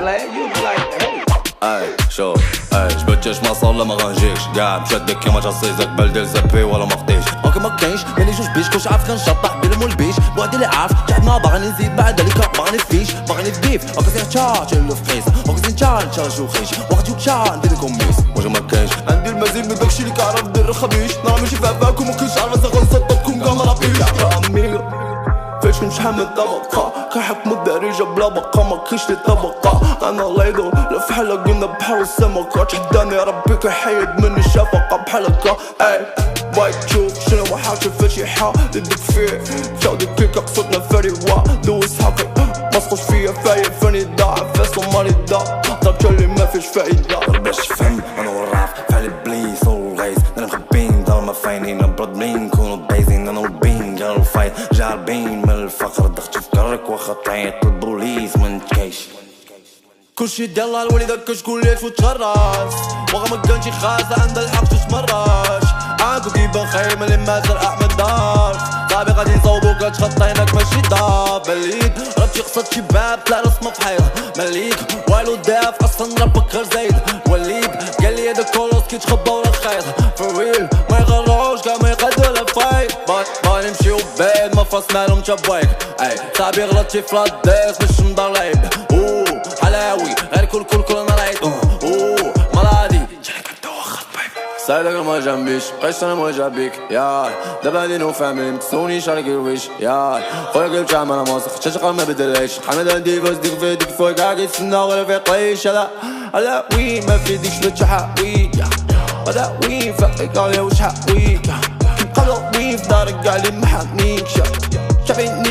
like you like hey. اي شوف اي جبتش ما صار لا ما غنجيكش كاع مشدك كيما تصيزك بلدي زبي ولا ما خديش اوكي ما كاينش مالي جوج بيش كلشي عارف كنشطح بيلم والبيش بوعدي اللي عارف قاعد ما باغي نزيد بعد عليك باغي نفيش باغي نبيف اوكي سير تشارج اللي في قيس اوكي زين تشارج وخيش وقت تشارج ندير لكم ميس واش ما كاينش عندي المزيد من داكشي اللي كعرف ندير الخبيش نرا ماشي فاكم ومكنش عارف غنسطبكم كاع ما رابيش فاش كنشحال من طبقة كنحكمو الدارجة بلا بقا ما كاينش لي طبقة انا الله يدور لا فحالة قلنا بحال السمكة تحداني ربي كيحيد مني الشفقة بحال هكا اي باغي تشوف شنو ما حاجة فشي حا يدك فيه شاودي كيكا قصدنا فريوا دوز حقي مسقوش فيا فايق فاني ضاعف فاسو مالي ضاع ضربت اللي ما فيش فايدة باش تفهم انا والراف فعلي بليس والغيس انا مخبين دار ما فاينين براد مين كونو بايزين انا والبين قالوا فايت جاربين من الفقر دخت فكرك واخا تعيط البوليس منتكايش كلشي ديال الوليدة كتقول لي تفوت غراس واخا ما كانش خاصة عندها الحق تتمرش عاكو كيبان خايم اللي مازال احمد دار صاحبي غادي نصوبو كتخطينك ماشي دار بليد ربتي قصد شي باب طلع رسمه في حيط مليك والو داف اصلا ربك غير زايد وليد قال لي هذاك كولوس كيتخبى ورا الخيط فرويل ما يغروش كاع ما يقدو لا فايت باغي نمشيو بعيد ما فاس مالهم تا بوايك اي صاحبي غلطتي في لاديس باش نضر لعيب حلاوي غير كل انا رايت مرادي جاك دوخ طبيب سايدك ما جنبيش بقيتش انا ما جابيك يا دابا هادي نو فاميلي متسونيش على كيرويش يا خويا قلت عام انا موسخ تشقى ما بدلهاش حمد عندي فاز ديك في ديك فوق كاع كيتسنى غير في قيش على وين ما في ديكش بتحاوي هذا وين فقيك عليه وش حاوي قالوا وين في دارك كاع اللي محاميك شافيني